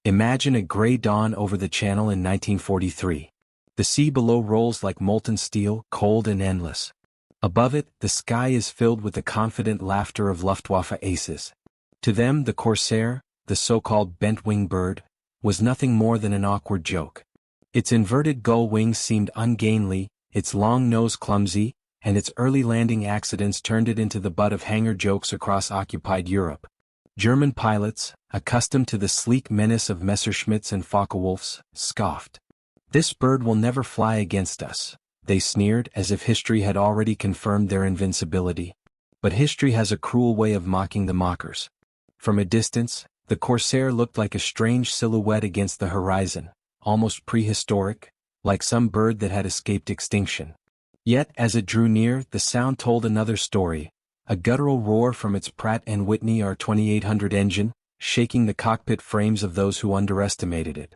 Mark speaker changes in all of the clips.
Speaker 1: Imagine a gray dawn over the Channel in 1943. The sea below rolls like molten steel, cold and endless. Above it, the sky is filled with the confident laughter of Luftwaffe aces. To them, the Corsair, the so-called bent-wing bird, was nothing more than an awkward joke. Its inverted gull wings seemed ungainly, its long nose clumsy, and its early landing accidents turned it into the butt of hangar jokes across occupied Europe. German pilots, accustomed to the sleek menace of Messerschmitts and Focke-Wulfs, scoffed. "This bird will never fly against us," they sneered, as if history had already confirmed their invincibility. But history has a cruel way of mocking the mockers. From a distance, the Corsair looked like a strange silhouette against the horizon, almost prehistoric, like some bird that had escaped extinction. Yet, as it drew near, the sound told another story, a guttural roar from its Pratt & Whitney R2800 engine, shaking the cockpit frames of those who underestimated it.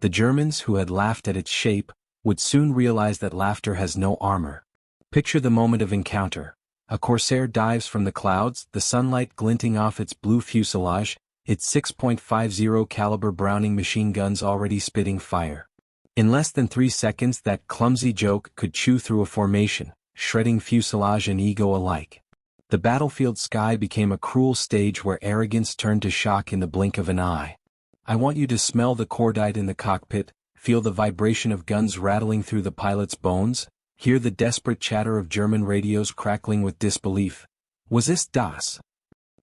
Speaker 1: The Germans, who had laughed at its shape, would soon realize that laughter has no armor. Picture the moment of encounter. A Corsair dives from the clouds, the sunlight glinting off its blue fuselage, its 6.50 caliber Browning machine guns already spitting fire. In less than 3 seconds, that clumsy joke could chew through a formation, shredding fuselage and ego alike. The battlefield sky became a cruel stage where arrogance turned to shock in the blink of an eye. I want you to smell the cordite in the cockpit, feel the vibration of guns rattling through the pilot's bones, hear the desperate chatter of German radios crackling with disbelief. Was this das?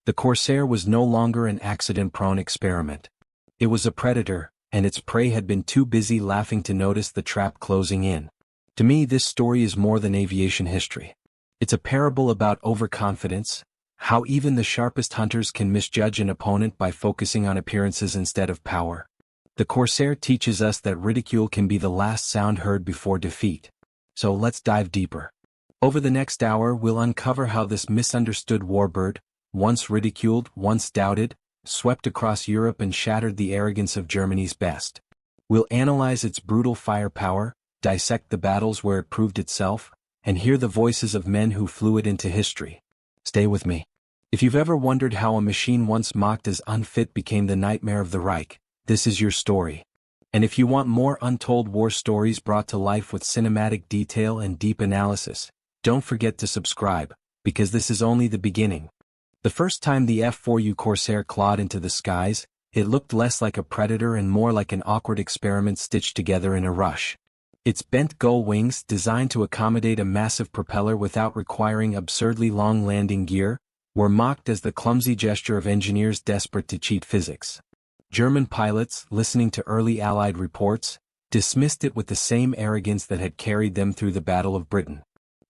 Speaker 1: The Corsair was no longer an accident-prone experiment. It was a predator, and its prey had been too busy laughing to notice the trap closing in. To me, this story is more than aviation history. It's a parable about overconfidence, how even the sharpest hunters can misjudge an opponent by focusing on appearances instead of power. The Corsair teaches us that ridicule can be the last sound heard before defeat. So let's dive deeper. Over the next hour, we'll uncover how this misunderstood warbird, once ridiculed, once doubted, swept across Europe and shattered the arrogance of Germany's best. We'll analyze its brutal firepower, dissect the battles where it proved itself, and hear the voices of men who flew it into history. Stay with me. If you've ever wondered how a machine once mocked as unfit became the nightmare of the Reich, this is your story. And if you want more untold war stories brought to life with cinematic detail and deep analysis, don't forget to subscribe, because this is only the beginning. The first time the F4U Corsair clawed into the skies, it looked less like a predator and more like an awkward experiment stitched together in a rush. Its bent gull wings, designed to accommodate a massive propeller without requiring absurdly long landing gear, were mocked as the clumsy gesture of engineers desperate to cheat physics. German pilots, listening to early Allied reports, dismissed it with the same arrogance that had carried them through the Battle of Britain.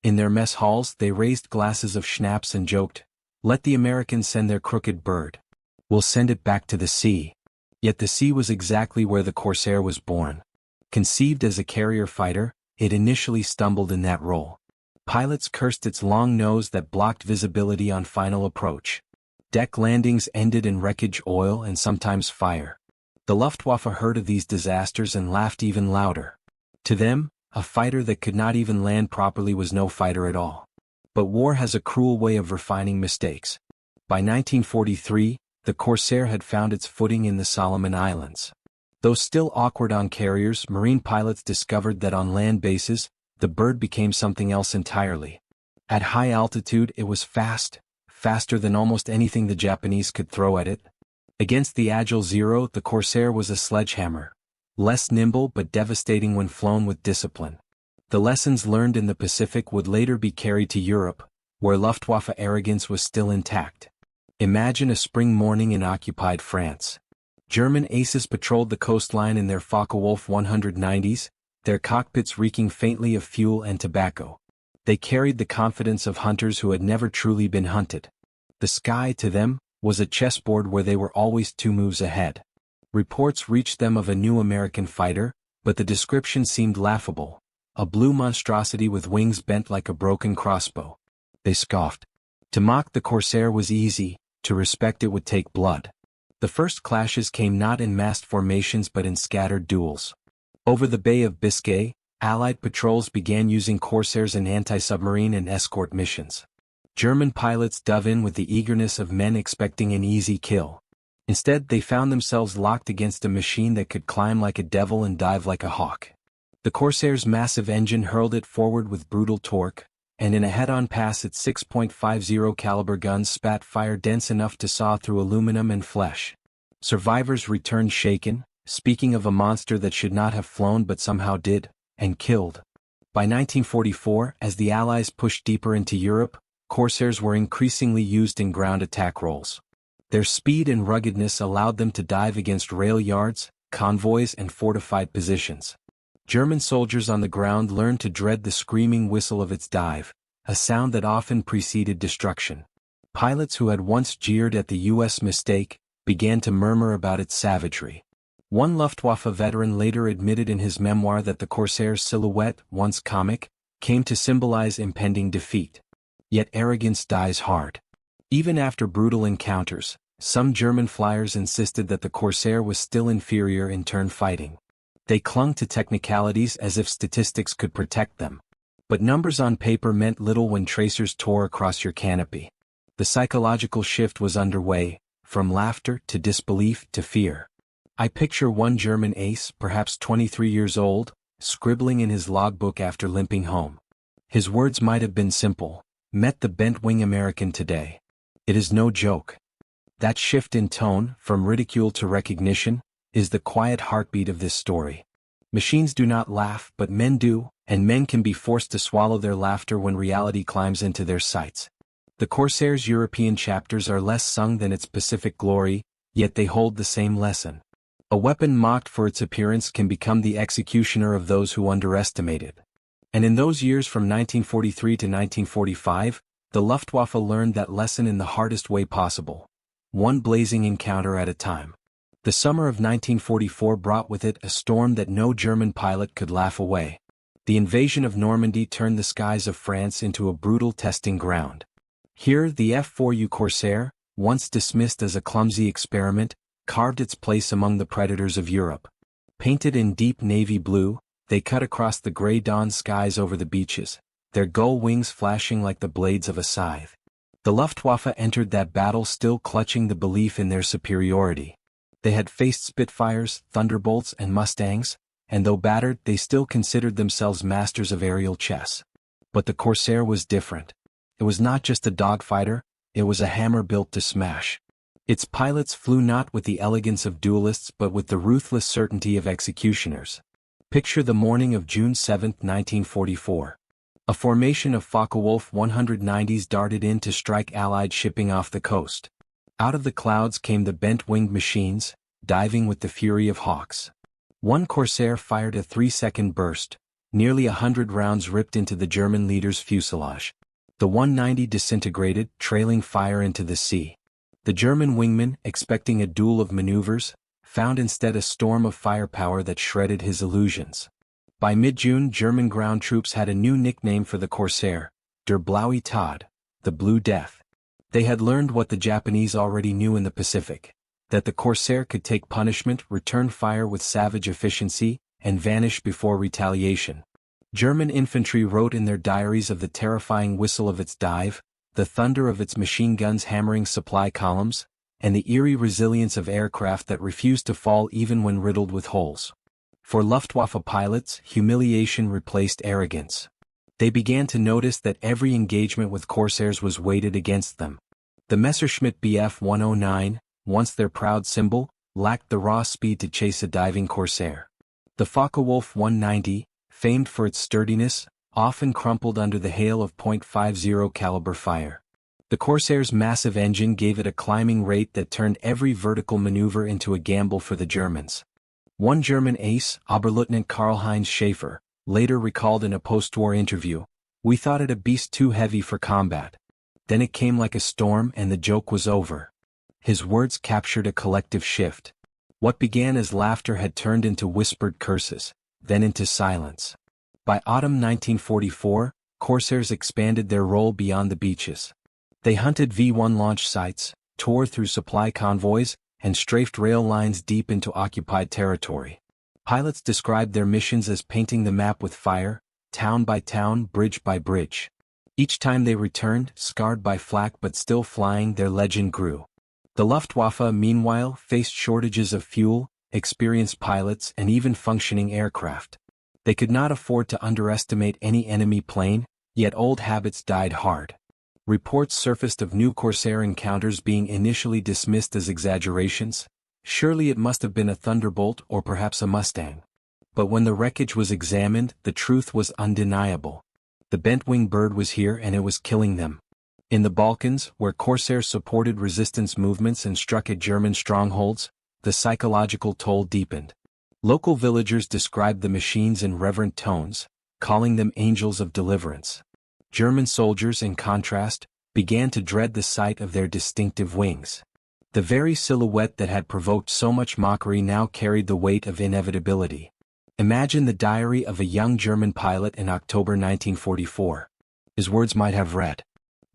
Speaker 1: In their mess halls, they raised glasses of schnapps and joked, "Let the Americans send their crooked bird. We'll send it back to the sea." Yet the sea was exactly where the Corsair was born. Conceived as a carrier fighter, it initially stumbled in that role. Pilots cursed its long nose that blocked visibility on final approach. Deck landings ended in wreckage, oil, and sometimes fire. The Luftwaffe heard of these disasters and laughed even louder. To them, a fighter that could not even land properly was no fighter at all. But war has a cruel way of refining mistakes. By 1943, the Corsair had found its footing in the Solomon Islands. Though still awkward on carriers, Marine pilots discovered that on land bases, the bird became something else entirely. At high altitude, it was fast, faster than almost anything the Japanese could throw at it. Against the agile Zero, the Corsair was a sledgehammer, less nimble but devastating when flown with discipline. The lessons learned in the Pacific would later be carried to Europe, where Luftwaffe arrogance was still intact. Imagine a spring morning in occupied France. German aces patrolled the coastline in their Focke-Wulf 190s, their cockpits reeking faintly of fuel and tobacco. They carried the confidence of hunters who had never truly been hunted. The sky, to them, was a chessboard where they were always 2 moves ahead. Reports reached them of a new American fighter, but the description seemed laughable. A blue monstrosity with wings bent like a broken crossbow. They scoffed. To mock the Corsair was easy, to respect it would take blood. The first clashes came not in massed formations but in scattered duels. Over the Bay of Biscay, Allied patrols began using Corsairs in anti-submarine and escort missions. German pilots dove in with the eagerness of men expecting an easy kill. Instead, they found themselves locked against a machine that could climb like a devil and dive like a hawk. The Corsair's massive engine hurled it forward with brutal torque, and in a head-on pass its 6.50 caliber guns spat fire dense enough to saw through aluminum and flesh. Survivors returned shaken, speaking of a monster that should not have flown but somehow did, and killed. By 1944, as the Allies pushed deeper into Europe, Corsairs were increasingly used in ground attack roles. Their speed and ruggedness allowed them to dive against rail yards, convoys and fortified positions. German soldiers on the ground learned to dread the screaming whistle of its dive, a sound that often preceded destruction. Pilots who had once jeered at the U.S. mistake began to murmur about its savagery. One Luftwaffe veteran later admitted in his memoir that the Corsair's silhouette, once comic, came to symbolize impending defeat. Yet arrogance dies hard. Even after brutal encounters, some German flyers insisted that the Corsair was still inferior in turn fighting. They clung to technicalities as if statistics could protect them. But numbers on paper meant little when tracers tore across your canopy. The psychological shift was underway, from laughter to disbelief to fear. I picture one German ace, perhaps 23 years old, scribbling in his logbook after limping home. His words might have been simple: "Met the bent-wing American today." It is no joke. That shift in tone, from ridicule to recognition, is the quiet heartbeat of this story. Machines do not laugh, but men do, and men can be forced to swallow their laughter when reality climbs into their sights. The Corsair's European chapters are less sung than its Pacific glory, yet they hold the same lesson. A weapon mocked for its appearance can become the executioner of those who underestimate it. And in those years from 1943 to 1945, the Luftwaffe learned that lesson in the hardest way possible, one blazing encounter at a time. The summer of 1944 brought with it a storm that no German pilot could laugh away. The invasion of Normandy turned the skies of France into a brutal testing ground. Here, the F4U Corsair, once dismissed as a clumsy experiment, carved its place among the predators of Europe. Painted in deep navy blue, they cut across the gray dawn skies over the beaches, their gull wings flashing like the blades of a scythe. The Luftwaffe entered that battle still clutching the belief in their superiority. They had faced Spitfires, Thunderbolts, and Mustangs, and though battered, they still considered themselves masters of aerial chess. But the Corsair was different. It was not just a dogfighter, it was a hammer built to smash. Its pilots flew not with the elegance of duelists but with the ruthless certainty of executioners. Picture the morning of June 7, 1944. A formation of Focke-Wulf 190s darted in to strike Allied shipping off the coast. Out of the clouds came the bent-winged machines, diving with the fury of hawks. One Corsair fired a 3-second burst, nearly 100 rounds ripped into the German leader's fuselage. The 190 disintegrated, trailing fire into the sea. The German wingman, expecting a duel of maneuvers, found instead a storm of firepower that shredded his illusions. By mid-June, German ground troops had a new nickname for the Corsair, Der Blaue Tod, the Blue Death. They had learned what the Japanese already knew in the Pacific, that the Corsair could take punishment, return fire with savage efficiency, and vanish before retaliation. German infantry wrote in their diaries of the terrifying whistle of its dive, the thunder of its machine guns hammering supply columns, and the eerie resilience of aircraft that refused to fall even when riddled with holes. For Luftwaffe pilots, humiliation replaced arrogance. They began to notice that every engagement with Corsairs was weighted against them. The Messerschmitt Bf 109, once their proud symbol, lacked the raw speed to chase a diving Corsair. The Focke-Wulf 190, famed for its sturdiness, often crumpled under the hail of .50 caliber fire. The Corsair's massive engine gave it a climbing rate that turned every vertical maneuver into a gamble for the Germans. One German ace, Oberleutnant Karl-Heinz Schaefer, later recalled in a post-war interview, "We thought it a beast too heavy for combat. Then it came like a storm and the joke was over." His words captured a collective shift. What began as laughter had turned into whispered curses, then into silence. By autumn 1944, Corsairs expanded their role beyond the beaches. They hunted V-1 launch sites, tore through supply convoys, and strafed rail lines deep into occupied territory. Pilots described their missions as painting the map with fire, town by town, bridge by bridge. Each time they returned, scarred by flak but still flying, their legend grew. The Luftwaffe, meanwhile, faced shortages of fuel, experienced pilots, and even functioning aircraft. They could not afford to underestimate any enemy plane, yet old habits died hard. Reports surfaced of new Corsair encounters being initially dismissed as exaggerations. Surely it must have been a Thunderbolt or perhaps a Mustang. But when the wreckage was examined, the truth was undeniable. The bent-wing bird was here and it was killing them. In the Balkans, where Corsairs supported resistance movements and struck at German strongholds, the psychological toll deepened. Local villagers described the machines in reverent tones, calling them angels of deliverance. German soldiers, in contrast, began to dread the sight of their distinctive wings. The very silhouette that had provoked so much mockery now carried the weight of inevitability. Imagine the diary of a young German pilot in October 1944. His words might have read,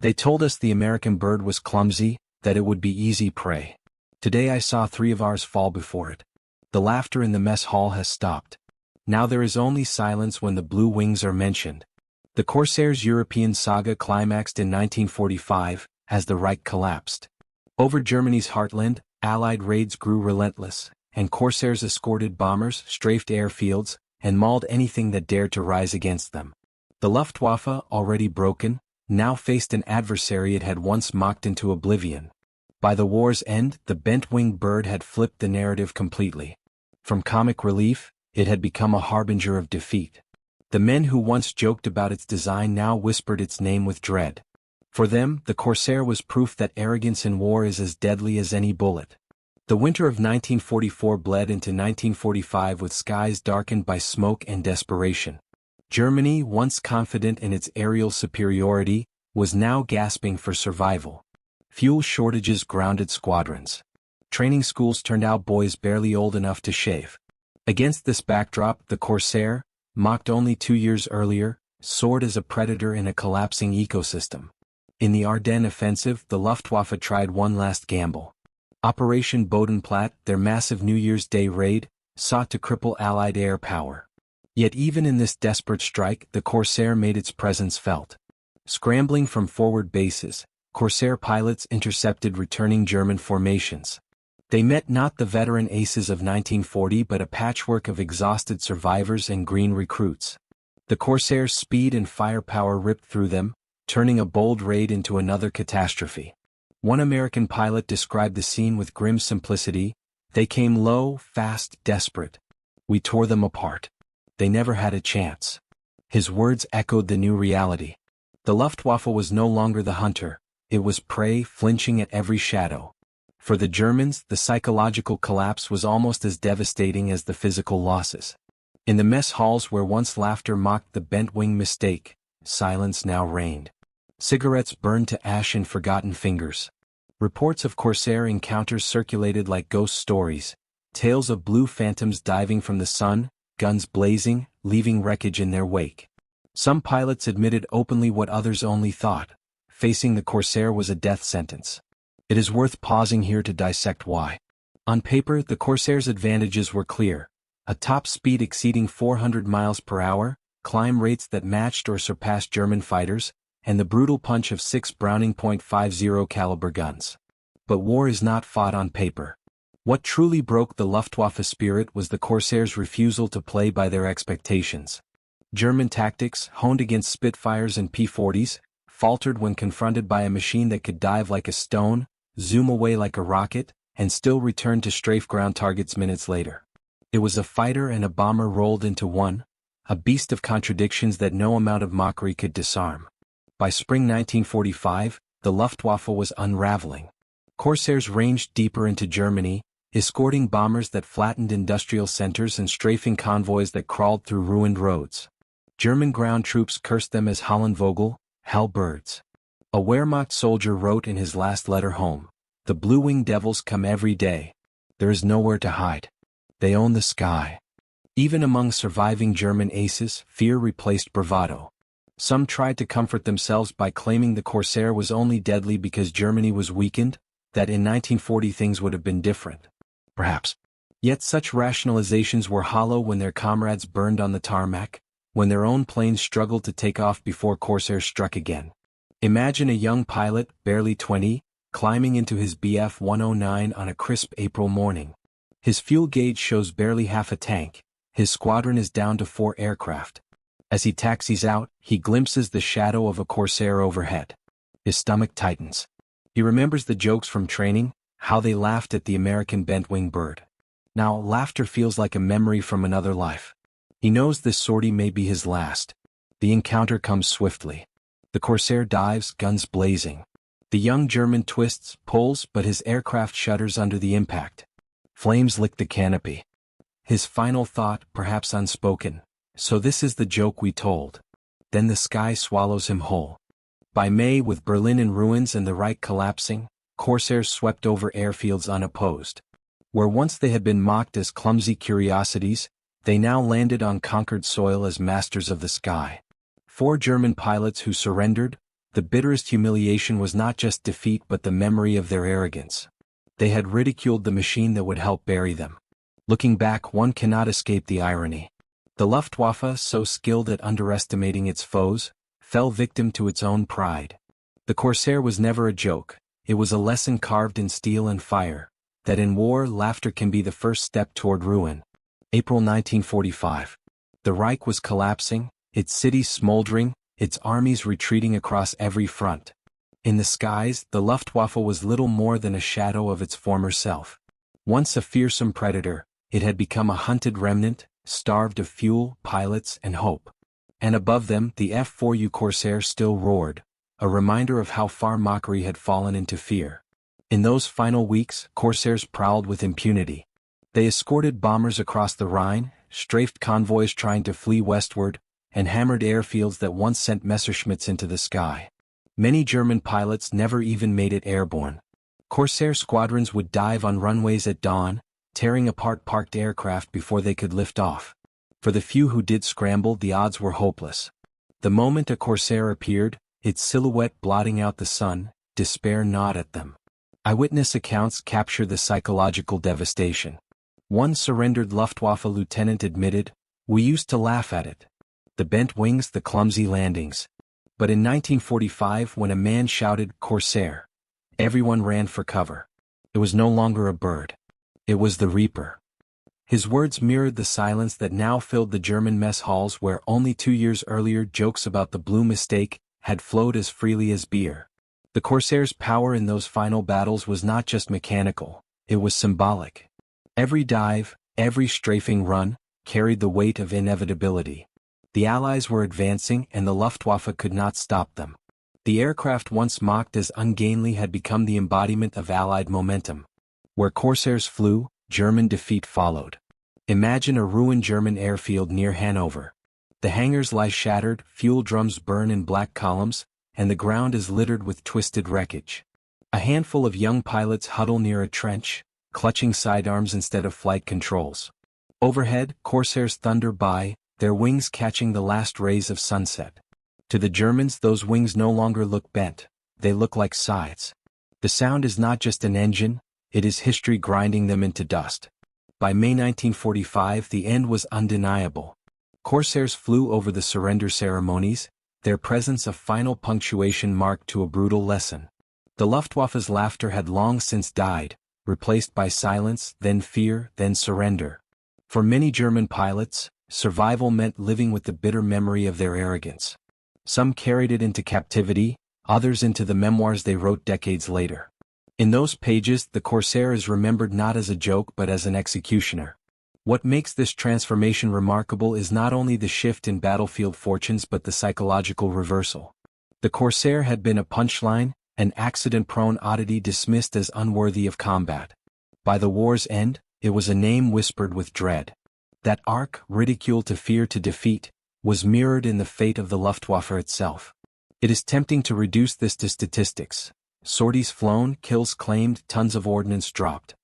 Speaker 1: "They told us the American bird was clumsy, that it would be easy prey. Today I saw 3 of ours fall before it. The laughter in the mess hall has stopped. Now there is only silence when the blue wings are mentioned." The Corsair's European saga climaxed in 1945, as the Reich collapsed. Over Germany's heartland, Allied raids grew relentless, and Corsairs escorted bombers, strafed airfields, and mauled anything that dared to rise against them. The Luftwaffe, already broken, now faced an adversary it had once mocked into oblivion. By the war's end, the bent-winged bird had flipped the narrative completely. From comic relief, it had become a harbinger of defeat. The men who once joked about its design now whispered its name with dread. For them, the Corsair was proof that arrogance in war is as deadly as any bullet. The winter of 1944 bled into 1945 with skies darkened by smoke and desperation. Germany, once confident in its aerial superiority, was now gasping for survival. Fuel shortages grounded squadrons. Training schools turned out boys barely old enough to shave. Against this backdrop, the Corsair, mocked only 2 years earlier, soared as a predator in a collapsing ecosystem. In the Ardennes offensive, the Luftwaffe tried one last gamble. Operation Bodenplatte, their massive New Year's Day raid, sought to cripple Allied air power. Yet even in this desperate strike, the Corsair made its presence felt. Scrambling from forward bases, Corsair pilots intercepted returning German formations. They met not the veteran aces of 1940 but a patchwork of exhausted survivors and green recruits. The Corsair's speed and firepower ripped through them, turning a bold raid into another catastrophe. One American pilot described the scene with grim simplicity. "They came low, fast, desperate. We tore them apart. They never had a chance." His words echoed the new reality. The Luftwaffe was no longer the hunter, it was prey flinching at every shadow. For the Germans, the psychological collapse was almost as devastating as the physical losses. In the mess halls where once laughter mocked the bent-wing mistake, silence now reigned. Cigarettes burned to ash in forgotten fingers. Reports of Corsair encounters circulated like ghost stories, tales of blue phantoms diving from the sun, guns blazing, leaving wreckage in their wake. Some pilots admitted openly what others only thought: facing the Corsair was a death sentence. It is worth pausing here to dissect why. On paper, the Corsair's advantages were clear: a top speed exceeding 400 miles per hour, climb rates that matched or surpassed German fighters, and the brutal punch of 6 Browning .50 caliber guns. But war is not fought on paper. What truly broke the Luftwaffe spirit was the Corsair's refusal to play by their expectations. German tactics, honed against Spitfires and P-40s, faltered when confronted by a machine that could dive like a stone, zoom away like a rocket, and still return to strafe ground targets minutes later. It was a fighter and a bomber rolled into one, a beast of contradictions that no amount of mockery could disarm. By spring 1945, the Luftwaffe was unraveling. Corsairs ranged deeper into Germany, escorting bombers that flattened industrial centers and strafing convoys that crawled through ruined roads. German ground troops cursed them as Hallenvogel, hell birds. A Wehrmacht soldier wrote in his last letter home, "The blue-winged devils come every day. There is nowhere to hide. They own the sky." Even among surviving German aces, fear replaced bravado. Some tried to comfort themselves by claiming the Corsair was only deadly because Germany was weakened, that in 1940 things would have been different. Perhaps. Yet such rationalizations were hollow when their comrades burned on the tarmac, when their own planes struggled to take off before Corsair struck again. Imagine a young pilot, barely 20, climbing into his Bf-109 on a crisp April morning. His fuel gauge shows barely half a tank. His squadron is down to 4 aircraft. As he taxis out, he glimpses the shadow of a Corsair overhead. His stomach tightens. He remembers the jokes from training, how they laughed at the American bent-wing bird. Now, laughter feels like a memory from another life. He knows this sortie may be his last. The encounter comes swiftly. The Corsair dives, guns blazing. The young German twists, pulls, but his aircraft shudders under the impact. Flames lick the canopy. His final thought, perhaps unspoken, "So this is the joke we told." Then the sky swallows him whole. By May, with Berlin in ruins and the Reich collapsing, Corsairs swept over airfields unopposed. Where once they had been mocked as clumsy curiosities, they now landed on conquered soil as masters of the sky. 4 German pilots who surrendered. The bitterest humiliation was not just defeat but the memory of their arrogance. They had ridiculed the machine that would help bury them. Looking back, one cannot escape the irony. The Luftwaffe, so skilled at underestimating its foes, fell victim to its own pride. The Corsair was never a joke. It was a lesson carved in steel and fire, that in war laughter can be the first step toward ruin. April 1945. The Reich was collapsing, its cities smoldering, its armies retreating across every front. In the skies, the Luftwaffe was little more than a shadow of its former self. Once a fearsome predator, it had become a hunted remnant, starved of fuel, pilots, and hope. And above them, the F4U Corsair still roared, a reminder of how far mockery had fallen into fear. In those final weeks, Corsairs prowled with impunity. They escorted bombers across the Rhine, strafed convoys trying to flee westward, and hammered airfields that once sent Messerschmitts into the sky. Many German pilots never even made it airborne. Corsair squadrons would dive on runways at dawn, tearing apart parked aircraft before they could lift off. For the few who did scramble, the odds were hopeless. The moment a Corsair appeared, its silhouette blotting out the sun, despair gnawed at them. Eyewitness accounts capture the psychological devastation. One surrendered Luftwaffe lieutenant admitted, "We used to laugh at it. The bent wings, the clumsy landings." But in 1945, when a man shouted, "Corsair," everyone ran for cover. It was no longer a bird. It was the Reaper. His words mirrored the silence that now filled the German mess halls where only 2 years earlier jokes about the blue mistake had flowed as freely as beer. The Corsair's power in those final battles was not just mechanical, it was symbolic. Every dive, every strafing run, carried the weight of inevitability. The Allies were advancing and the Luftwaffe could not stop them. The aircraft once mocked as ungainly had become the embodiment of Allied momentum. Where Corsairs flew, German defeat followed. Imagine a ruined German airfield near Hanover. The hangars lie shattered, fuel drums burn in black columns, and the ground is littered with twisted wreckage. A handful of young pilots huddle near a trench, clutching sidearms instead of flight controls. Overhead, Corsairs thunder by, their wings catching the last rays of sunset. To the Germans, those wings no longer look bent, they look like scythes. The sound is not just an engine, it is history grinding them into dust. By May 1945, the end was undeniable. Corsairs flew over the surrender ceremonies, their presence a final punctuation marked to a brutal lesson. The Luftwaffe's laughter had long since died, replaced by silence, then fear, then surrender. For many German pilots, survival meant living with the bitter memory of their arrogance. Some carried it into captivity, others into the memoirs they wrote decades later. In those pages, the Corsair is remembered not as a joke but as an executioner. What makes this transformation remarkable is not only the shift in battlefield fortunes but the psychological reversal. The Corsair had been a punchline, an accident-prone oddity dismissed as unworthy of combat. By the war's end, it was a name whispered with dread. That arc, ridicule to fear to defeat, was mirrored in the fate of the Luftwaffe itself. It is tempting to reduce this to statistics. Sorties flown, kills claimed, tons of ordnance dropped.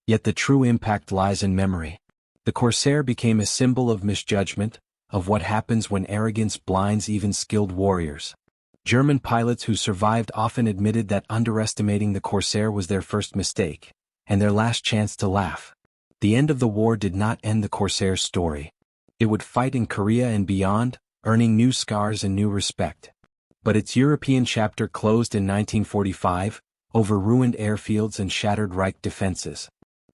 Speaker 1: Yet the true impact lies in memory. The Corsair became a symbol of misjudgment, of what happens when arrogance blinds even skilled warriors. German pilots who survived often admitted that underestimating the Corsair was their first mistake, and their last chance to laugh. The end of the war did not end the Corsair's story. It would fight in Korea and beyond, earning new scars and new respect. But its European chapter closed in 1945, over ruined airfields and shattered Reich defenses.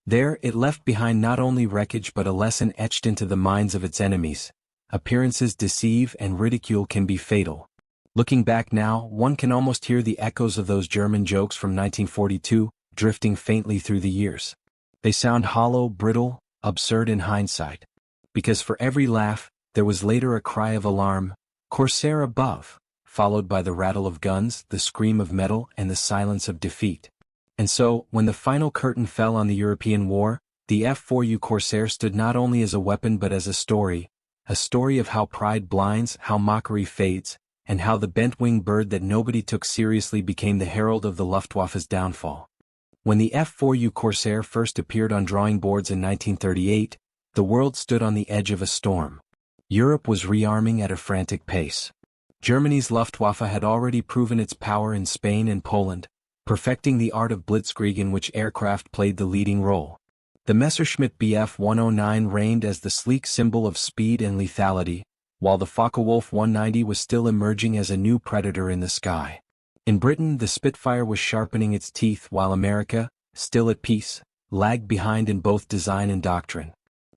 Speaker 1: There, it left behind not only wreckage but a lesson etched into the minds of its enemies. Appearances deceive and ridicule can be fatal. Looking back now, one can almost hear the echoes of those German jokes from 1942, drifting faintly through the years. They sound hollow, brittle, absurd in hindsight. Because for every laugh, there was later a cry of alarm, "Corsair above," followed by the rattle of guns, the scream of metal, and the silence of defeat. And so, when the final curtain fell on the European war, the F4U Corsair stood not only as a weapon but as a story of how pride blinds, how mockery fades, and how the bent-winged bird that nobody took seriously became the herald of the Luftwaffe's downfall. When the F4U Corsair first appeared on drawing boards in 1938, the world stood on the edge of a storm. Europe was rearming at a frantic pace. Germany's Luftwaffe had already proven its power in Spain and Poland, perfecting the art of blitzkrieg in which aircraft played the leading role. The Messerschmitt Bf 109 reigned as the sleek symbol of speed and lethality, while the Focke-Wulf 190 was still emerging as a new predator in the sky. In Britain, the Spitfire was sharpening its teeth while America, still at peace, lagged behind in both design and doctrine.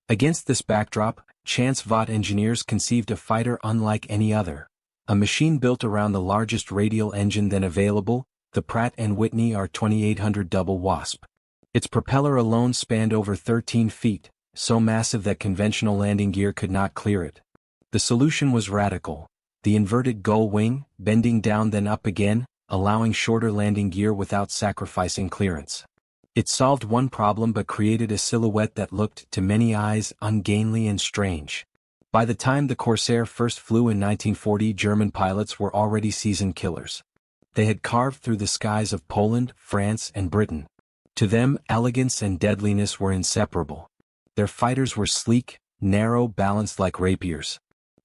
Speaker 1: Against this backdrop, Chance Vought engineers conceived a fighter unlike any other. A machine built around the largest radial engine then available, the Pratt & Whitney R2800 Double Wasp. Its propeller alone spanned over 13 feet, so massive that conventional landing gear could not clear it. The solution was radical. The inverted gull wing, bending down then up again, allowing shorter landing gear without sacrificing clearance. It solved one problem but created a silhouette that looked, to many eyes, ungainly and strange. By the time the Corsair first flew in 1940, German pilots were already seasoned killers. They had carved through the skies of Poland, France, and Britain. To them, elegance and deadliness were inseparable. Their fighters were sleek, narrow, balanced like rapiers.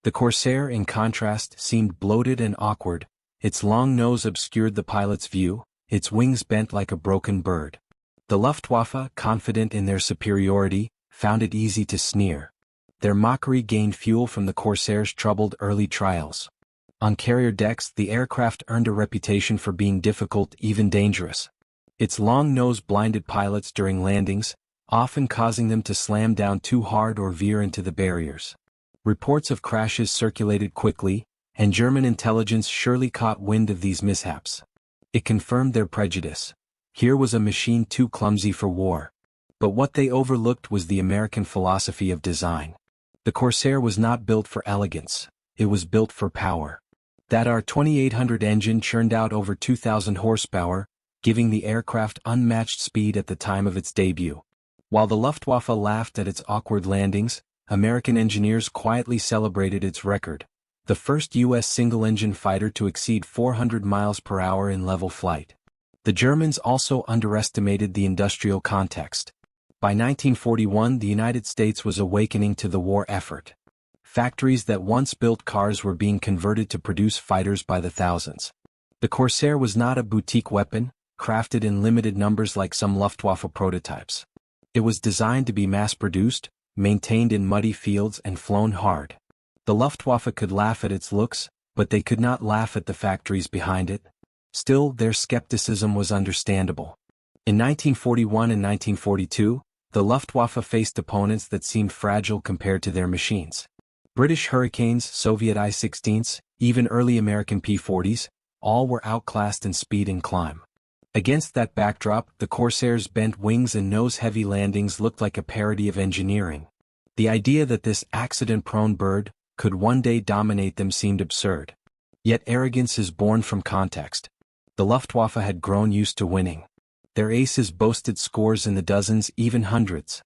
Speaker 1: The Corsair, in contrast, seemed bloated and awkward. Its long nose obscured the pilot's view, its wings bent like a broken bird. The Luftwaffe, confident in their superiority, found it easy to sneer. Their mockery gained fuel from the Corsair's troubled early trials. On carrier decks, the aircraft earned a reputation for being difficult, even dangerous. Its long nose blinded pilots during landings, often causing them to slam down too hard or veer into the barriers. Reports of crashes circulated quickly, and German intelligence surely caught wind of these mishaps. It confirmed their prejudice. Here was a machine too clumsy for war. But what they overlooked was the American philosophy of design. The Corsair was not built for elegance, it was built for power. That R2800 engine churned out over 2,000 horsepower, giving the aircraft unmatched speed at the time of its debut. While the Luftwaffe laughed at its awkward landings, American engineers quietly celebrated its record, the first U.S. single-engine fighter to exceed 400 miles per hour in level flight. The Germans also underestimated the industrial context. By 1941, the United States was awakening to the war effort. Factories that once built cars were being converted to produce fighters by the thousands. The Corsair was not a boutique weapon, crafted in limited numbers like some Luftwaffe prototypes. It was designed to be mass-produced, maintained in muddy fields and flown hard. The Luftwaffe could laugh at its looks, but they could not laugh at the factories behind it. Still, their skepticism was understandable. In 1941 and 1942, the Luftwaffe faced opponents that seemed fragile compared to their machines. British Hurricanes, Soviet I-16s, even early American P-40s, all were outclassed in speed and climb. Against that backdrop, the Corsair's bent wings and nose-heavy landings looked like a parody of engineering. The idea that this accident-prone bird could one day dominate them seemed absurd. Yet arrogance is born from context. The Luftwaffe had grown used to winning. Their aces boasted scores in the dozens, even hundreds.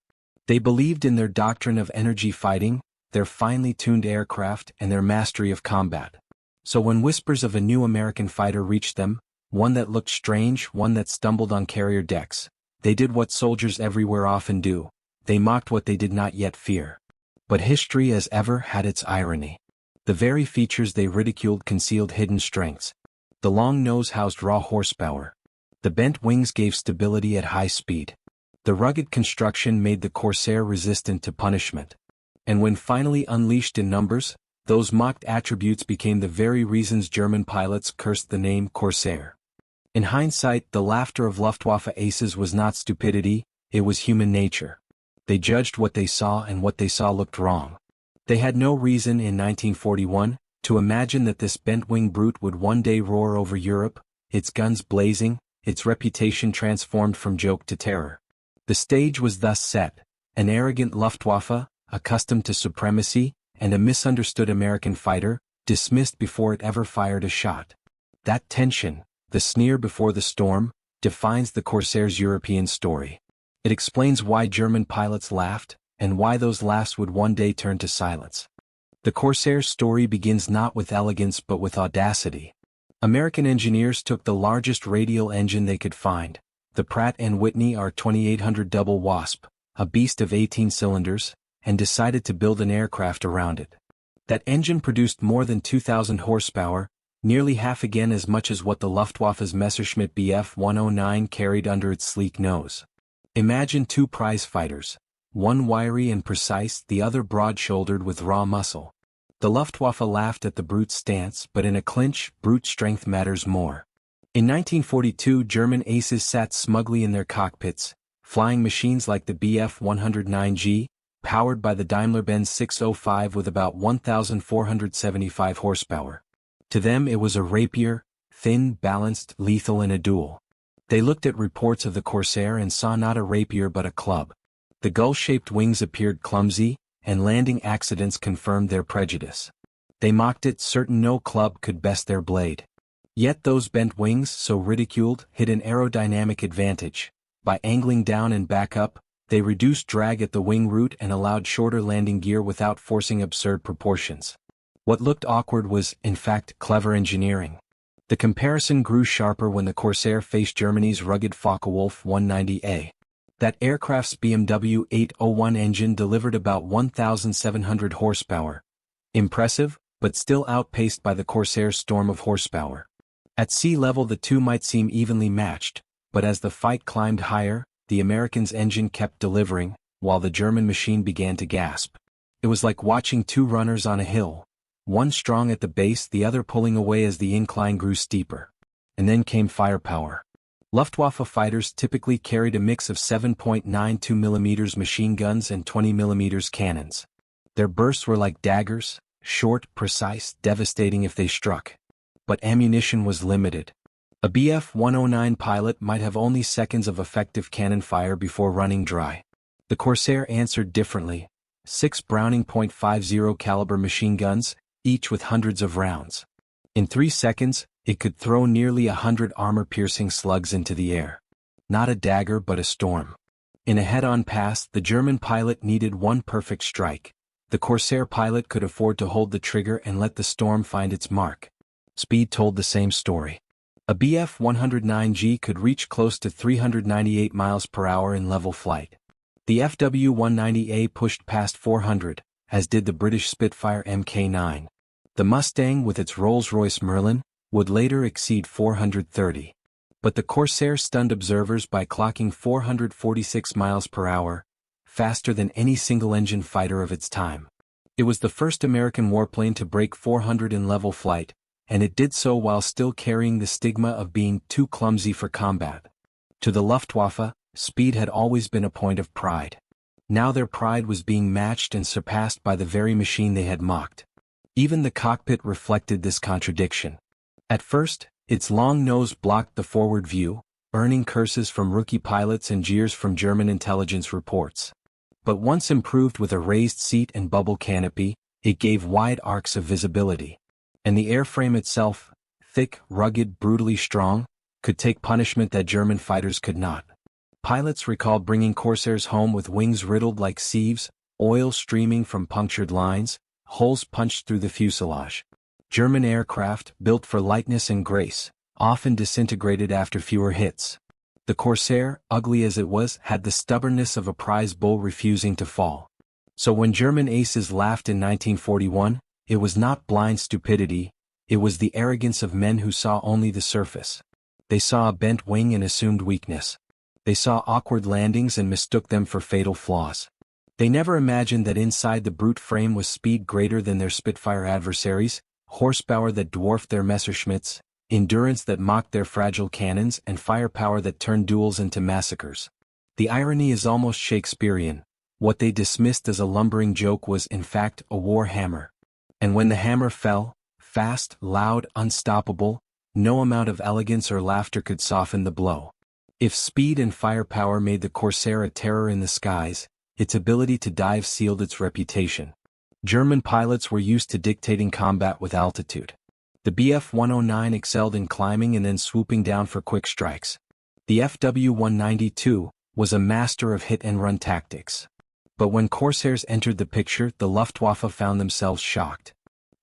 Speaker 1: They believed in their doctrine of energy fighting, their finely tuned aircraft, and their mastery of combat. So when whispers of a new American fighter reached them, one that looked strange, one that stumbled on carrier decks, they did what soldiers everywhere often do. They mocked what they did not yet fear. But history, as ever, had its irony. The very features they ridiculed concealed hidden strengths. The long nose housed raw horsepower. The bent wings gave stability at high speed. The rugged construction made the Corsair resistant to punishment. And when finally unleashed in numbers, those mocked attributes became the very reasons German pilots cursed the name Corsair. In hindsight, the laughter of Luftwaffe aces was not stupidity, it was human nature. They judged what they saw, and what they saw looked wrong. They had no reason in 1941 to imagine that this bent-wing brute would one day roar over Europe, its guns blazing, its reputation transformed from joke to terror. The stage was thus set: an arrogant Luftwaffe, accustomed to supremacy, and a misunderstood American fighter, dismissed before it ever fired a shot. That tension, the sneer before the storm, defines the Corsair's European story. It explains why German pilots laughed, and why those laughs would one day turn to silence. The Corsair's story begins not with elegance but with audacity. American engineers took the largest radial engine they could find, the Pratt & Whitney R2800 Double Wasp, a beast of 18 cylinders, and decided to build an aircraft around it. That engine produced more than 2,000 horsepower, nearly half again as much as what the Luftwaffe's Messerschmitt Bf 109 carried under its sleek nose. Imagine two prize fighters, one wiry and precise, the other broad-shouldered with raw muscle. The Luftwaffe laughed at the brute's stance, but in a clinch, brute strength matters more. In 1942, German aces sat smugly in their cockpits, flying machines like the Bf 109G, powered by the Daimler-Benz 605 with about 1,475 horsepower. To them it was a rapier, thin, balanced, lethal in a duel. They looked at reports of the Corsair and saw not a rapier but a club. The gull-shaped wings appeared clumsy, and landing accidents confirmed their prejudice. They mocked it, certain no club could best their blade. Yet those bent wings, so ridiculed, hid an aerodynamic advantage. By angling down and back up, they reduced drag at the wing root and allowed shorter landing gear without forcing absurd proportions. What looked awkward was, in fact, clever engineering. The comparison grew sharper when the Corsair faced Germany's rugged Focke-Wulf 190A. That aircraft's BMW 801 engine delivered about 1,700 horsepower. Impressive, but still outpaced by the Corsair's storm of horsepower. At sea level the two might seem evenly matched, but as the fight climbed higher, the American's engine kept delivering, while the German machine began to gasp. It was like watching two runners on a hill, one strong at the base, the other pulling away as the incline grew steeper. And then came firepower. Luftwaffe fighters typically carried a mix of 7.92 mm machine guns and 20 mm cannons. Their bursts were like daggers, short, precise, devastating if they struck. But ammunition was limited. A Bf 109 pilot might have only seconds of effective cannon fire before running dry. The Corsair answered differently: 6 Browning .50 caliber machine guns, each with hundreds of rounds. In 3 seconds, it could throw nearly 100 armor-piercing slugs into the air. Not a dagger but a storm. In a head-on pass, the German pilot needed one perfect strike. The Corsair pilot could afford to hold the trigger and let the storm find its mark. Speed told the same story. A Bf 109G could reach close to 398 miles per hour in level flight. The FW-190A pushed past 400, as did the British Spitfire Mk9. The Mustang with its Rolls-Royce Merlin would later exceed 430. But the Corsair stunned observers by clocking 446 miles per hour, faster than any single-engine fighter of its time. It was the first American warplane to break 400 in level flight, and it did so while still carrying the stigma of being too clumsy for combat. To the Luftwaffe, speed had always been a point of pride. Now their pride was being matched and surpassed by the very machine they had mocked. Even the cockpit reflected this contradiction. At first, its long nose blocked the forward view, earning curses from rookie pilots and jeers from German intelligence reports. But once improved with a raised seat and bubble canopy, it gave wide arcs of visibility. And the airframe itself, thick, rugged, brutally strong, could take punishment that German fighters could not. Pilots recalled bringing Corsairs home with wings riddled like sieves, oil streaming from punctured lines, holes punched through the fuselage. German aircraft, built for lightness and grace, often disintegrated after fewer hits. The Corsair, ugly as it was, had the stubbornness of a prize bull refusing to fall. So when German aces laughed in 1941, it was not blind stupidity, it was the arrogance of men who saw only the surface. They saw a bent wing and assumed weakness. They saw awkward landings and mistook them for fatal flaws. They never imagined that inside the brute frame was speed greater than their Spitfire adversaries, horsepower that dwarfed their Messerschmitts, endurance that mocked their fragile cannons, and firepower that turned duels into massacres. The irony is almost Shakespearean. What they dismissed as a lumbering joke was in fact a war hammer. And when the hammer fell, fast, loud, unstoppable, no amount of elegance or laughter could soften the blow. If speed and firepower made the Corsair a terror in the skies, its ability to dive sealed its reputation. German pilots were used to dictating combat with altitude. The Bf-109 excelled in climbing and then swooping down for quick strikes. The FW-192 was a master of hit-and-run tactics. But when Corsairs entered the picture, the Luftwaffe found themselves shocked.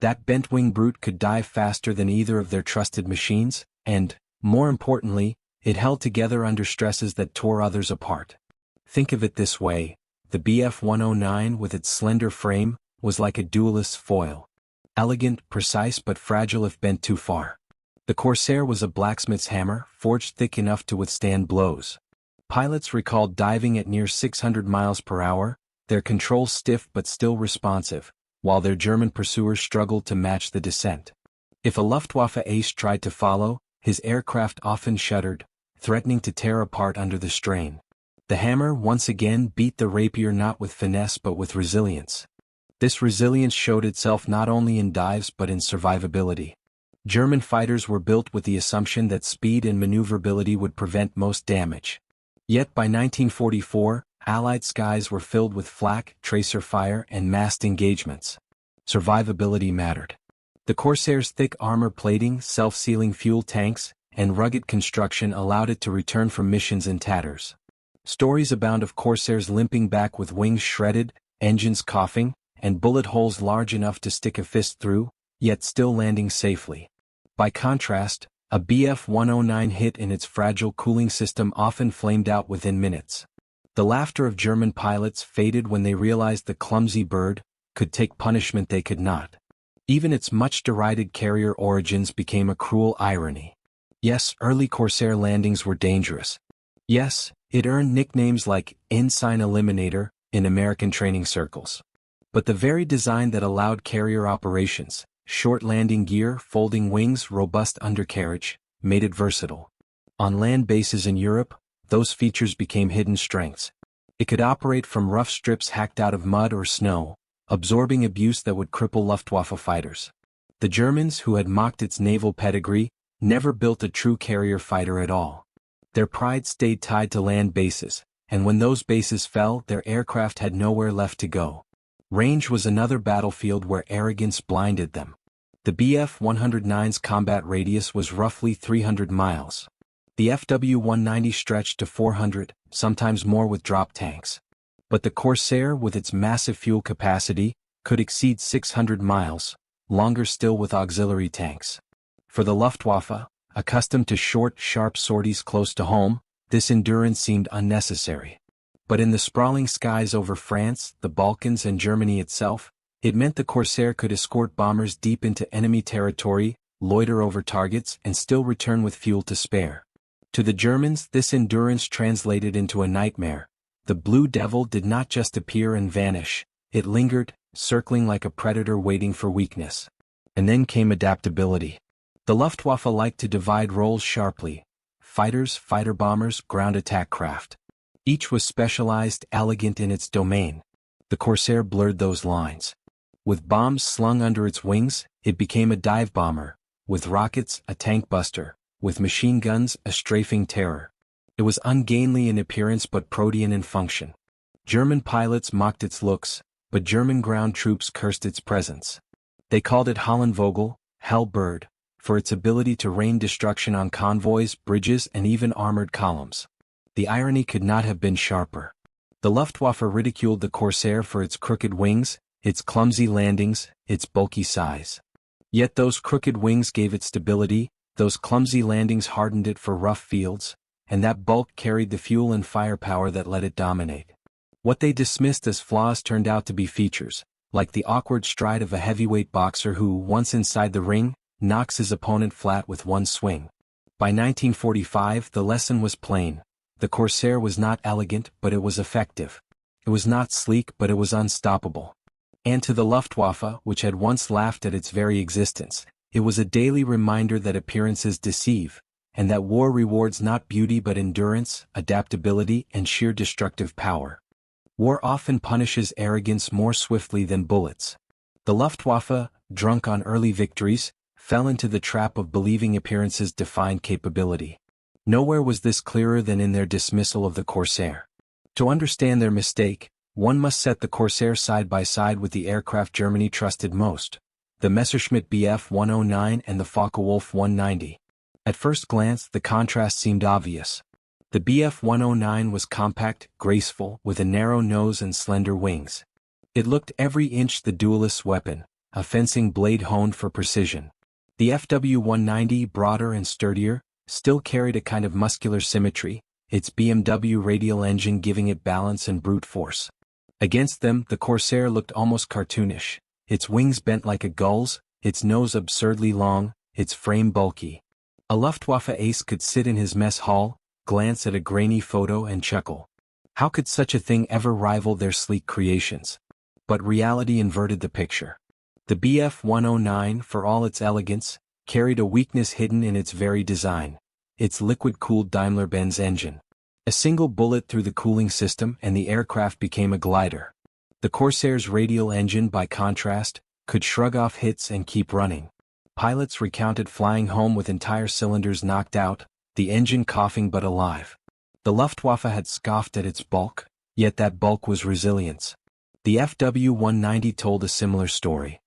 Speaker 1: That bent-wing brute could dive faster than either of their trusted machines, and, more importantly, it held together under stresses that tore others apart. Think of it this way: the Bf-109, with its slender frame, was like a duelist's foil. Elegant, precise but fragile if bent too far. The Corsair was a blacksmith's hammer, forged thick enough to withstand blows. Pilots recalled diving at near 600 miles per hour, their controls stiff but still responsive, while their German pursuers struggled to match the descent. If a Luftwaffe ace tried to follow, his aircraft often shuddered, threatening to tear apart under the strain. The hammer once again beat the rapier not with finesse but with resilience. This resilience showed itself not only in dives but in survivability. German fighters were built with the assumption that speed and maneuverability would prevent most damage. Yet by 1944, Allied skies were filled with flak, tracer fire, and massed engagements. Survivability mattered. The Corsair's thick armor plating, self-sealing fuel tanks, and rugged construction allowed it to return from missions in tatters. Stories abound of Corsairs limping back with wings shredded, engines coughing, and bullet holes large enough to stick a fist through, yet still landing safely. By contrast, a Bf-109 hit in its fragile cooling system often flamed out within minutes. The laughter of German pilots faded when they realized the clumsy bird could take punishment they could not. Even its much-derided carrier origins became a cruel irony. Yes, early Corsair landings were dangerous. Yes, it earned nicknames like Ensign Eliminator in American training circles. But the very design that allowed carrier operations, short landing gear, folding wings, robust undercarriage, made it versatile. On land bases in Europe, those features became hidden strengths. It could operate from rough strips hacked out of mud or snow, absorbing abuse that would cripple Luftwaffe fighters. The Germans, who had mocked its naval pedigree, never built a true carrier fighter at all. Their pride stayed tied to land bases, and when those bases fell, their aircraft had nowhere left to go. Range was another battlefield where arrogance blinded them. The Bf-109's combat radius was roughly 300 miles. The FW-190 stretched to 400, sometimes more with drop tanks. But the Corsair, with its massive fuel capacity, could exceed 600 miles, longer still with auxiliary tanks. For the Luftwaffe, accustomed to short, sharp sorties close to home, this endurance seemed unnecessary. But in the sprawling skies over France, the Balkans, and Germany itself, it meant the Corsair could escort bombers deep into enemy territory, loiter over targets, and still return with fuel to spare. To the Germans, this endurance translated into a nightmare. The Blue Devil did not just appear and vanish, it lingered, circling like a predator waiting for weakness. And then came adaptability. The Luftwaffe liked to divide roles sharply: fighters, fighter bombers, ground attack craft. Each was specialized, elegant in its domain. The Corsair blurred those lines. With bombs slung under its wings, it became a dive bomber. With rockets, a tank buster. With machine guns, a strafing terror. It was ungainly in appearance but protean in function. German pilots mocked its looks, but German ground troops cursed its presence. They called it Hallenvogel, Hell Bird, for its ability to rain destruction on convoys, bridges, and even armored columns. The irony could not have been sharper. The Luftwaffe ridiculed the Corsair for its crooked wings, its clumsy landings, its bulky size. Yet those crooked wings gave it stability, those clumsy landings hardened it for rough fields, and that bulk carried the fuel and firepower that let it dominate. What they dismissed as flaws turned out to be features, like the awkward stride of a heavyweight boxer who, once inside the ring, knocks his opponent flat with one swing. By 1945, the lesson was plain. The Corsair was not elegant, but it was effective. It was not sleek, but it was unstoppable. And to the Luftwaffe, which had once laughed at its very existence, It was a daily reminder that appearances deceive, and that war rewards not beauty but endurance, adaptability, and sheer destructive power. War often punishes arrogance more swiftly than bullets. The Luftwaffe, drunk on early victories, fell into the trap of believing appearances defined capability. Nowhere was this clearer than in their dismissal of the Corsair. To understand their mistake, one must set the Corsair side by side with the aircraft Germany trusted most, the Messerschmitt Bf 109 and the Focke-Wulf 190. At first glance, the contrast seemed obvious. The Bf 109 was compact, graceful, with a narrow nose and slender wings. It looked every inch the duelist's weapon, a fencing blade honed for precision. The FW 190, broader and sturdier, still carried a kind of muscular symmetry, its BMW radial engine giving it balance and brute force. Against them, the Corsair looked almost cartoonish, its wings bent like a gull's, its nose absurdly long, its frame bulky. A Luftwaffe ace could sit in his mess hall, glance at a grainy photo and chuckle. How could such a thing ever rival their sleek creations? But reality inverted the picture. The Bf 109, for all its elegance, carried a weakness hidden in its very design, its liquid-cooled Daimler-Benz engine. A single bullet through the cooling system and the aircraft became a glider. The Corsair's radial engine, by contrast, could shrug off hits and keep running. Pilots recounted flying home with entire cylinders knocked out, the engine coughing but alive. The Luftwaffe had scoffed at its bulk, yet that bulk was resilience. The FW 190 told a similar story.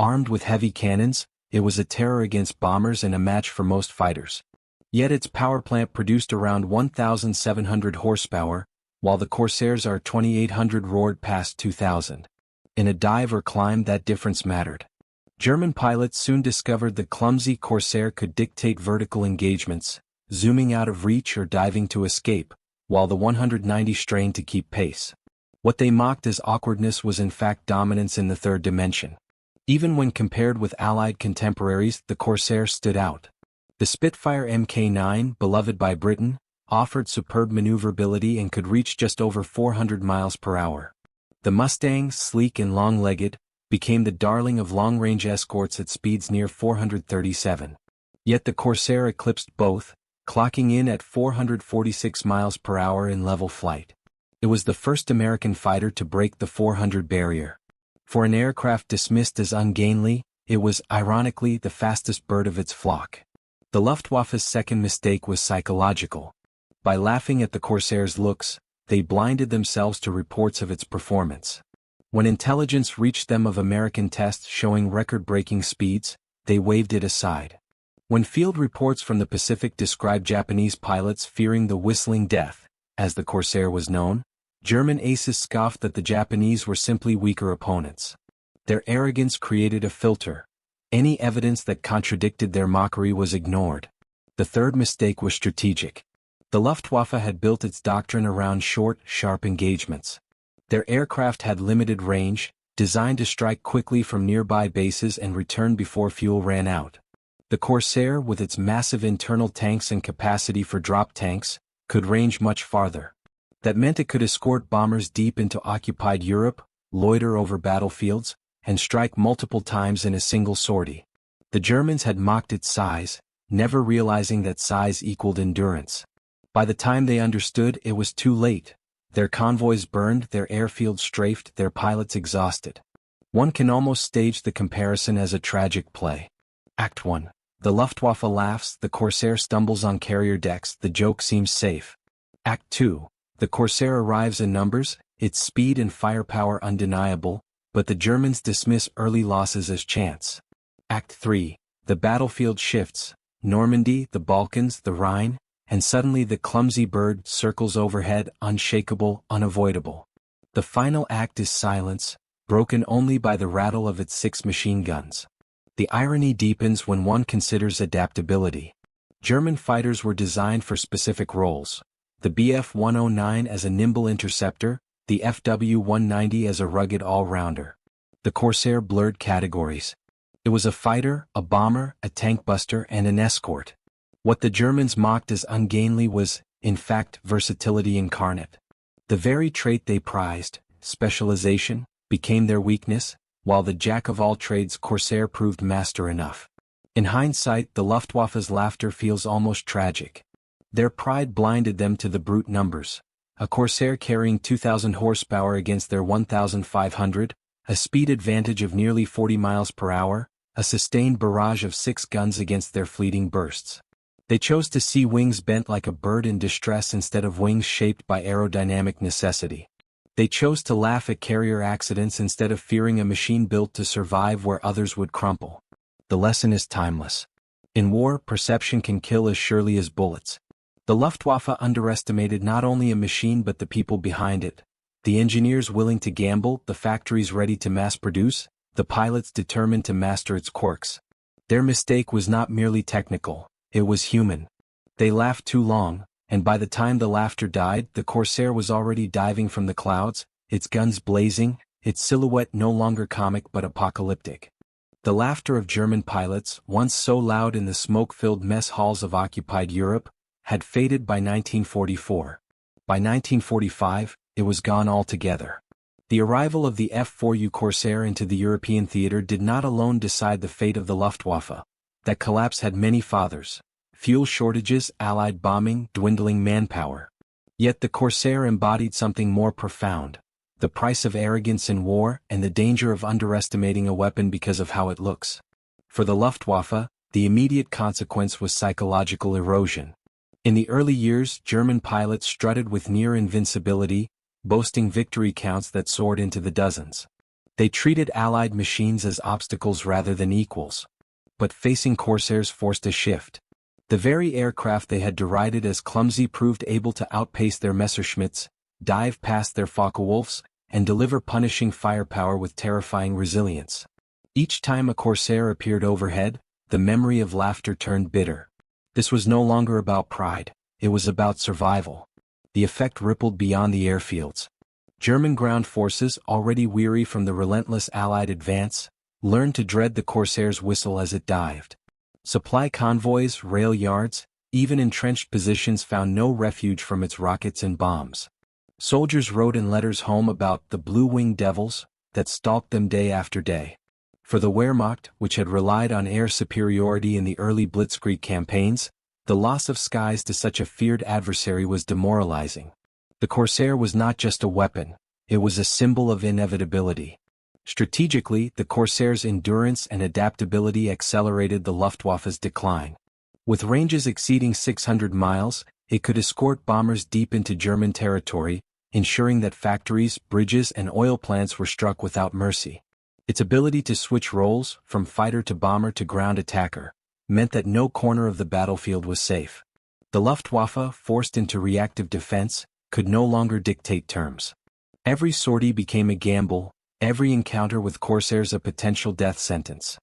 Speaker 1: Armed with heavy cannons, it was a terror against bombers and a match for most fighters. Yet its power plant produced around 1,700 horsepower, while the Corsair's R-2800 roared past 2,000. In a dive or climb, that difference mattered. German pilots soon discovered the clumsy Corsair could dictate vertical engagements, zooming out of reach or diving to escape, while the 190 strained to keep pace. What they mocked as awkwardness was in fact dominance in the third dimension. Even when compared with Allied contemporaries, the Corsair stood out. The Spitfire Mk9, beloved by Britain, offered superb maneuverability and could reach just over 400 miles per hour. The Mustang, sleek and long-legged, became the darling of long-range escorts at speeds near 437. Yet the Corsair eclipsed both, clocking in at 446 miles per hour in level flight. It was the first American fighter to break the 400 barrier. For an aircraft dismissed as ungainly, it was, ironically, the fastest bird of its flock. The Luftwaffe's second mistake was psychological. By laughing at the Corsair's looks, they blinded themselves to reports of its performance. When intelligence reached them of American tests showing record-breaking speeds, they waved it aside. When field reports from the Pacific described Japanese pilots fearing the whistling death, as the Corsair was known, German aces scoffed that the Japanese were simply weaker opponents. Their arrogance created a filter. Any evidence that contradicted their mockery was ignored. The third mistake was strategic. The Luftwaffe had built its doctrine around short, sharp engagements. Their aircraft had limited range, designed to strike quickly from nearby bases and return before fuel ran out. The Corsair, with its massive internal tanks and capacity for drop tanks, could range much farther. That meant it could escort bombers deep into occupied Europe, loiter over battlefields, and strike multiple times in a single sortie. The Germans had mocked its size, never realizing that size equaled endurance. By the time they understood, it was too late. Their convoys burned, their airfields strafed, their pilots exhausted. One can almost stage the comparison as a tragic play. Act 1. The Luftwaffe laughs, the Corsair stumbles on carrier decks, the joke seems safe. Act 2. The Corsair arrives in numbers, its speed and firepower undeniable, but the Germans dismiss early losses as chance. Act 3. The battlefield shifts, Normandy, the Balkans, the Rhine, and suddenly the clumsy bird circles overhead, unshakable, unavoidable. The final act is silence, broken only by the rattle of its 6 machine guns. The irony deepens when one considers adaptability. German fighters were designed for specific roles. The Bf 109 as a nimble interceptor, the FW 190 as a rugged all-rounder. The Corsair blurred categories. It was a fighter, a bomber, a tank buster, and an escort. What the Germans mocked as ungainly was, in fact, versatility incarnate. The very trait they prized, specialization, became their weakness, while the jack-of-all-trades Corsair proved master enough. In hindsight, the Luftwaffe's laughter feels almost tragic. Their pride blinded them to the brute numbers. A Corsair carrying 2,000 horsepower against their 1,500, a speed advantage of nearly 40 miles per hour, a sustained barrage of 6 guns against their fleeting bursts. They chose to see wings bent like a bird in distress instead of wings shaped by aerodynamic necessity. They chose to laugh at carrier accidents instead of fearing a machine built to survive where others would crumple. The lesson is timeless. In war, perception can kill as surely as bullets. The Luftwaffe underestimated not only a machine but the people behind it. The engineers willing to gamble, the factories ready to mass produce, the pilots determined to master its quirks. Their mistake was not merely technical, it was human. They laughed too long, and by the time the laughter died, the Corsair was already diving from the clouds, its guns blazing, its silhouette no longer comic but apocalyptic. The laughter of German pilots, once so loud in the smoke-filled mess halls of occupied Europe, had faded by 1944. By 1945, it was gone altogether. The arrival of the F4U Corsair into the European theater did not alone decide the fate of the Luftwaffe. That collapse had many fathers: fuel shortages, Allied bombing, dwindling manpower. Yet the Corsair embodied something more profound: the price of arrogance in war and the danger of underestimating a weapon because of how it looks. For the Luftwaffe, the immediate consequence was psychological erosion. In the early years, German pilots strutted with near invincibility, boasting victory counts that soared into the dozens. They treated Allied machines as obstacles rather than equals. But facing Corsairs forced a shift. The very aircraft they had derided as clumsy proved able to outpace their Messerschmitts, dive past their Focke-Wulfs, and deliver punishing firepower with terrifying resilience. Each time a Corsair appeared overhead, the memory of laughter turned bitter. This was no longer about pride, it was about survival. The effect rippled beyond the airfields. German ground forces, already weary from the relentless Allied advance, learned to dread the Corsair's whistle as it dived. Supply convoys, rail yards, even entrenched positions found no refuge from its rockets and bombs. Soldiers wrote in letters home about the blue-winged devils that stalked them day after day. For the Wehrmacht, which had relied on air superiority in the early Blitzkrieg campaigns, the loss of skies to such a feared adversary was demoralizing. The Corsair was not just a weapon, it was a symbol of inevitability. Strategically, the Corsair's endurance and adaptability accelerated the Luftwaffe's decline. With ranges exceeding 600 miles, it could escort bombers deep into German territory, ensuring that factories, bridges, and oil plants were struck without mercy. Its ability to switch roles, from fighter to bomber to ground attacker, meant that no corner of the battlefield was safe. The Luftwaffe, forced into reactive defense, could no longer dictate terms. Every sortie became a gamble, every encounter with Corsairs a potential death sentence.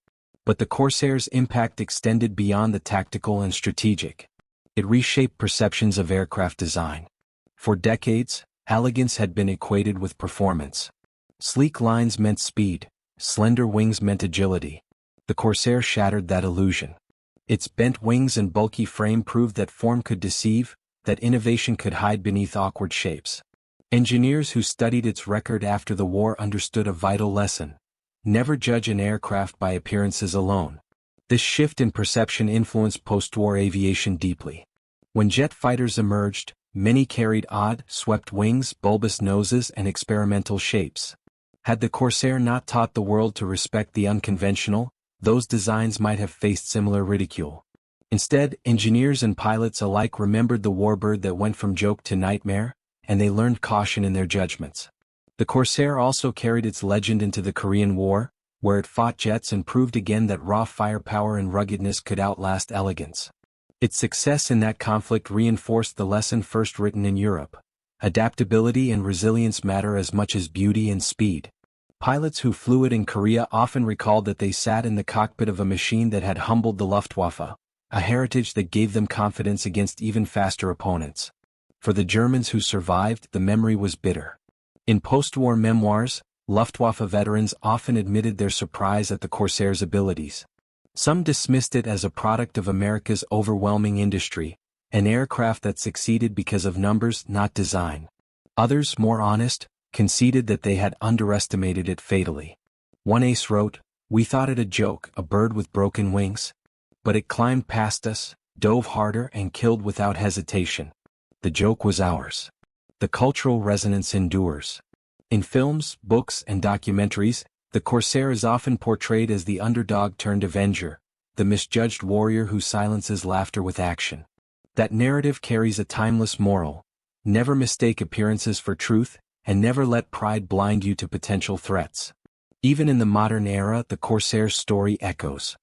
Speaker 1: But the Corsair's impact extended beyond the tactical and strategic. It reshaped perceptions of aircraft design. For decades, elegance had been equated with performance. Sleek lines meant speed, slender wings meant agility. The Corsair shattered that illusion. Its bent wings and bulky frame proved that form could deceive, that innovation could hide beneath awkward shapes. Engineers who studied its record after the war understood a vital lesson: never judge an aircraft by appearances alone. This shift in perception influenced post-war aviation deeply. When jet fighters emerged, many carried odd, swept wings, bulbous noses, and experimental shapes. Had the Corsair not taught the world to respect the unconventional, those designs might have faced similar ridicule. Instead, engineers and pilots alike remembered the warbird that went from joke to nightmare, and they learned caution in their judgments. The Corsair also carried its legend into the Korean War, where it fought jets and proved again that raw firepower and ruggedness could outlast elegance. Its success in that conflict reinforced the lesson first written in Europe: adaptability and resilience matter as much as beauty and speed. Pilots who flew it in Korea often recalled that they sat in the cockpit of a machine that had humbled the Luftwaffe, a heritage that gave them confidence against even faster opponents. For the Germans who survived, the memory was bitter. In post-war memoirs, Luftwaffe veterans often admitted their surprise at the Corsair's abilities. Some dismissed it as a product of America's overwhelming industry, an aircraft that succeeded because of numbers, not design. Others, more honest, conceded that they had underestimated it fatally. One ace wrote, "We thought it a joke, a bird with broken wings." But it climbed past us, dove harder and killed without hesitation. The joke was ours. The cultural resonance endures. In films, books, and documentaries, the Corsair is often portrayed as the underdog turned avenger, the misjudged warrior who silences laughter with action. That narrative carries a timeless moral: never mistake appearances for truth, and never let pride blind you to potential threats. Even in the modern era, the Corsair's story echoes.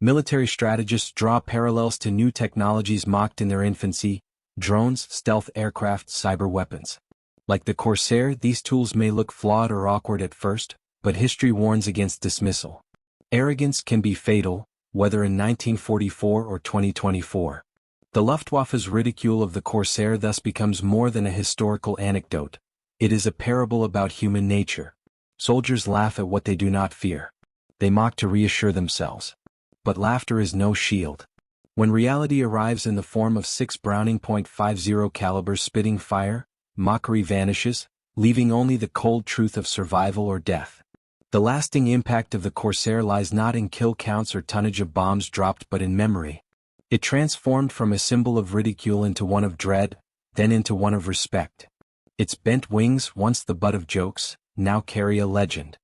Speaker 1: Military strategists draw parallels to new technologies mocked in their infancy: drones, stealth aircraft, cyber weapons. Like the Corsair, these tools may look flawed or awkward at first, but history warns against dismissal. Arrogance can be fatal, whether in 1944 or 2024. The Luftwaffe's ridicule of the Corsair thus becomes more than a historical anecdote. It is a parable about human nature. Soldiers laugh at what they do not fear. They mock to reassure themselves. But laughter is no shield. When reality arrives in the form of 6 Browning .50 calibers spitting fire, mockery vanishes, leaving only the cold truth of survival or death. The lasting impact of the Corsair lies not in kill counts or tonnage of bombs dropped but in memory. It transformed from a symbol of ridicule into one of dread, then into one of respect. Its bent wings, once the butt of jokes, now carry a legend.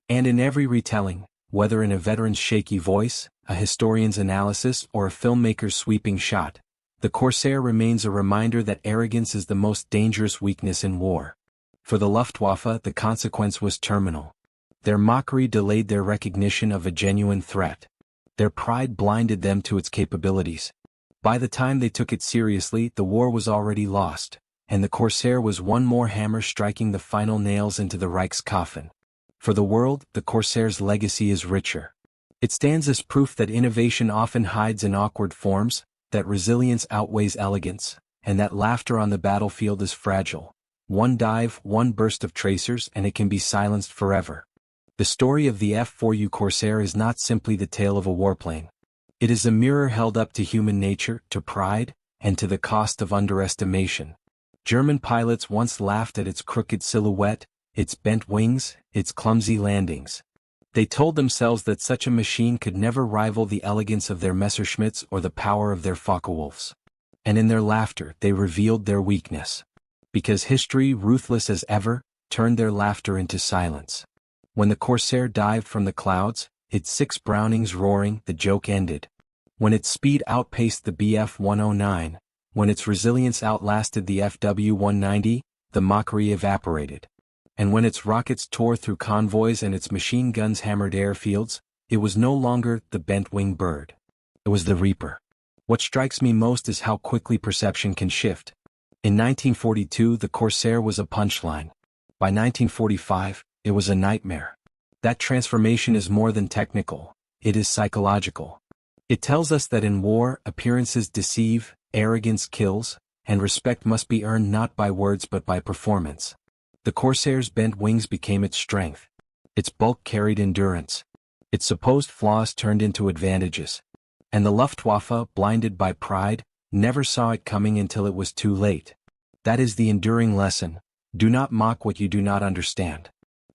Speaker 1: And in every retelling, whether in a veteran's shaky voice, a historian's analysis, or a filmmaker's sweeping shot, the Corsair remains a reminder that arrogance is the most dangerous weakness in war. For the Luftwaffe, the consequence was terminal. Their mockery delayed their recognition of a genuine threat. Their pride blinded them to its capabilities. By the time they took it seriously, the war was already lost, and the Corsair was one more hammer striking the final nails into the Reich's coffin. For the world, the Corsair's legacy is richer. It stands as proof that innovation often hides in awkward forms, that resilience outweighs elegance, and that laughter on the battlefield is fragile. One dive, one burst of tracers, and it can be silenced forever. The story of the F4U Corsair is not simply the tale of a warplane. It is a mirror held up to human nature, to pride, and to the cost of underestimation. German pilots once laughed at its crooked silhouette, its bent wings, its clumsy landings. They told themselves that such a machine could never rival the elegance of their Messerschmitts or the power of their Focke-Wulfs. And in their laughter they revealed their weakness. Because history, ruthless as ever, turned their laughter into silence. When the Corsair dived from the clouds, its 6 Brownings roaring, the joke ended. When its speed outpaced the Bf-109, when its resilience outlasted the FW-190, the mockery evaporated. And when its rockets tore through convoys and its machine guns hammered airfields, it was no longer the bent-winged bird. It was the Reaper. What strikes me most is how quickly perception can shift. In 1942, the Corsair was a punchline. By 1945, it was a nightmare. That transformation is more than technical, it is psychological. It tells us that in war, appearances deceive, arrogance kills, and respect must be earned not by words but by performance. The Corsair's bent wings became its strength. Its bulk carried endurance. Its supposed flaws turned into advantages. And the Luftwaffe, blinded by pride, never saw it coming until it was too late. That is the enduring lesson: do not mock what you do not understand.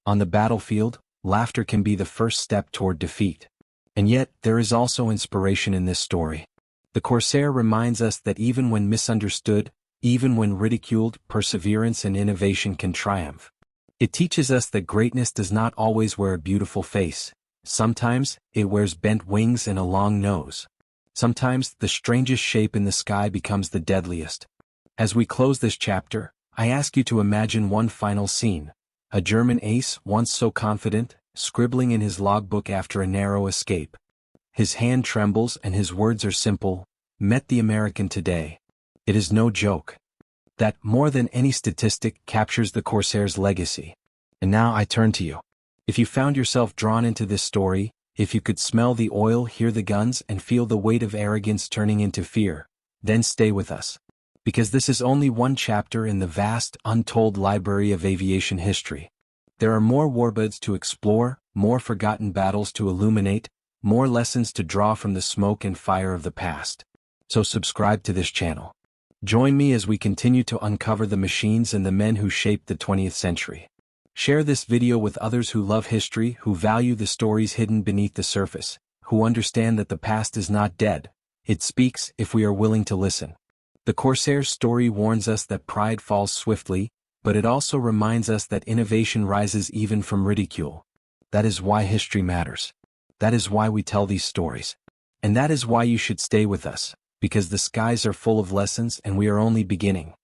Speaker 1: On the battlefield, laughter can be the first step toward defeat. And yet, there is also inspiration in this story. The Corsair reminds us that even when misunderstood, even when ridiculed, perseverance and innovation can triumph. It teaches us that greatness does not always wear a beautiful face. Sometimes, it wears bent wings and a long nose. Sometimes, the strangest shape in the sky becomes the deadliest. As we close this chapter, I ask you to imagine one final scene. A German ace, once so confident, scribbling in his logbook after a narrow escape. His hand trembles and his words are simple: "Met the American today." It is no joke. That, more than any statistic, captures the Corsair's legacy. And now I turn to you. If you found yourself drawn into this story, if you could smell the oil, hear the guns, and feel the weight of arrogance turning into fear, then stay with us. Because this is only one chapter in the vast, untold library of aviation history. There are more warbuds to explore, more forgotten battles to illuminate, more lessons to draw from the smoke and fire of the past. So subscribe to this channel. Join me as we continue to uncover the machines and the men who shaped the 20th century. Share this video with others who love history, who value the stories hidden beneath the surface, who understand that the past is not dead, It speaks if we are willing to listen. The Corsair's story warns us that pride falls swiftly, but it also reminds us that innovation rises even from ridicule. That is why history matters. That is why we tell these stories. And that is why you should stay with us, because the skies are full of lessons and we are only beginning.